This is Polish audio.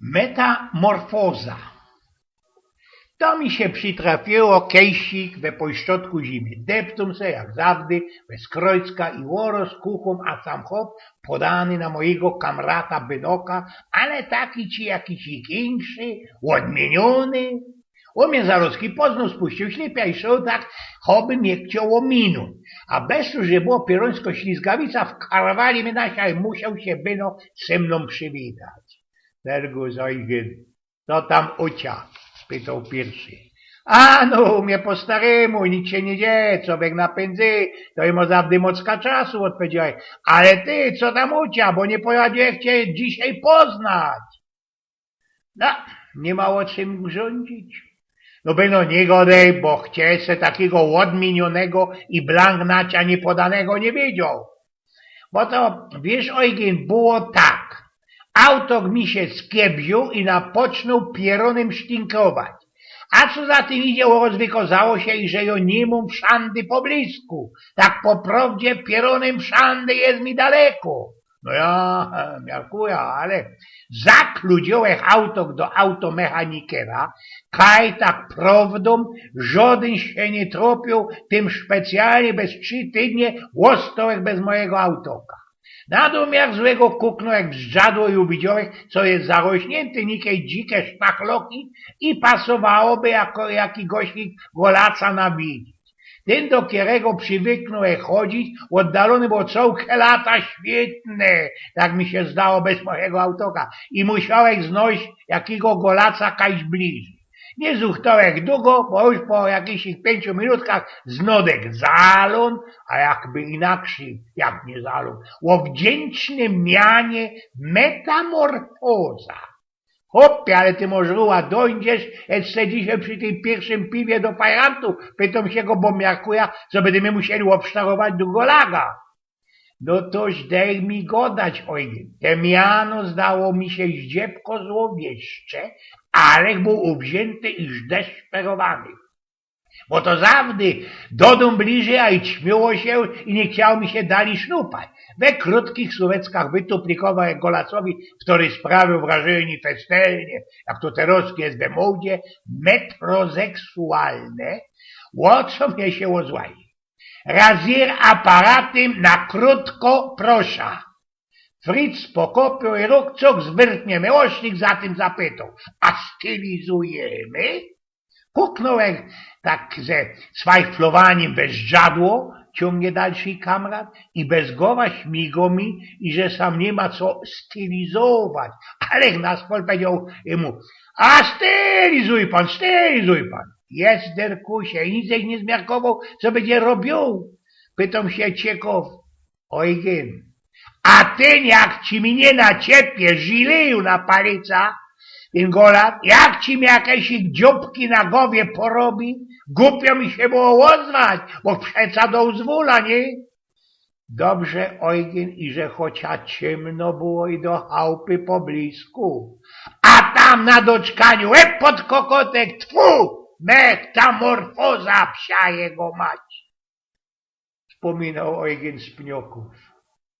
Metamorfoza. To mi się przytrafiło kejsik we pośrodku zimy. Deptum se jak zawdy, bez krojcka i łoro z kuchą, a sam hop podany na mojego kamrata Bynoka, ale taki ci jakiś inszy, odmieniony. On mnie za rozki poznał, spuścił ślepia i szedł tak, choby mnie chciało minąć. A bez to, że było pierońsko-ślizgawica, w karwali mnie nasia i musiał się Byno ze mną przywitać. Sergus Eugen, co tam ucia? Spytał pierwszy. A no, mnie po staremu, nic się nie dzieje, człowiek napędzy, to i zawdy mocka czasu, odpowiedziałem. Ale ty, co tam ucia, bo nie pojadę cię dzisiaj poznać. No, nie ma o czym rządzić. No Byno nie godej, bo chcie se takiego odmienionego i blanknacia niepodanego nie wiedział. Bo to, wiesz, Eugen, było tak. Auto mi się skiebził i napoczął pieronem sztinkować. A co za tym idzie, rozwykazało się, i że ja nie mam wszandy poblisku. Tak po prawdzie pieronem wszandy jest mi daleko. No ja miarkuję, ale zakludziłem auto do automechanikera, kaj tak prawdą żaden się nie tropił, tym specjalnie bez 3 tygodnie łostałek bez mojego autoka. Na domiar złego kuknął jak zdzadło i uwidziałeś, co jest zarośnięty nikiej dzikie sztachloki i pasowałoby jako jaki goślik golaca nawidzić. Ten, do którego przywyknął chodzić, oddalony było całe lata świetne, tak mi się zdało bez mojego autoka, i musiałeś znosić jakiego golaca kajś bliżej. Nie zuchtałeś długo, bo już po jakichś 5 minutkach znodek zalon, a jakby inaczej, jak nie zalon, o wdzięcznym mianie metamorfoza. Hopie, ale ty może ruła dojdziesz, jeszcze dzisiaj przy tym pierwszym piwie do fajrantu, pytam się go, bo miarkuję, co będziemy musieli obsztarować do golaga. No toż daj mi godać, Eugen. Te miano zdało mi się zdziepko złowieszcze, ale był uwzięty i zdesperowany. Bo to zawdy dodum bliżej, a i ćmiło się i nie chciało mi się dali sznupać. We krótkich słoweckach wytuplikował jak golacowi, który sprawił wrażenie festelnie, jak to teraz jest we modzie, metroseksualne, o co mnie się ozwali. Razier aparatem na krótko prosza. Fritz pokopił i rukcok zwyrtnie miłośnik za tym zapytał. A stylizujemy? Kuknąłem tak ze swajflowaniem bez żadło, ciągnie dalszy kamrat, i bez głowa śmigał mi, i że sam nie ma co stylizować. Ale na spol powiedział mu, a stylizuj pan. Jest derkusie, i nic nie zmiarkował, co będzie robił. Pytam się ciekaw, Eugen, a ten jak ci mi nie naciepie żyleju na palica, ten golat, jak ci mi jakieś dzióbki na głowie porobi, głupio mi się było ozwać, bo przeca do zwóla, nie? Dobrze, Eugen, i że chociaż ciemno było i do chałupy poblisku. A tam na doczkaniu, pod kokotek, tfu, metamorfoza, psia jego mać. Wspominał Eugen z Pnioków.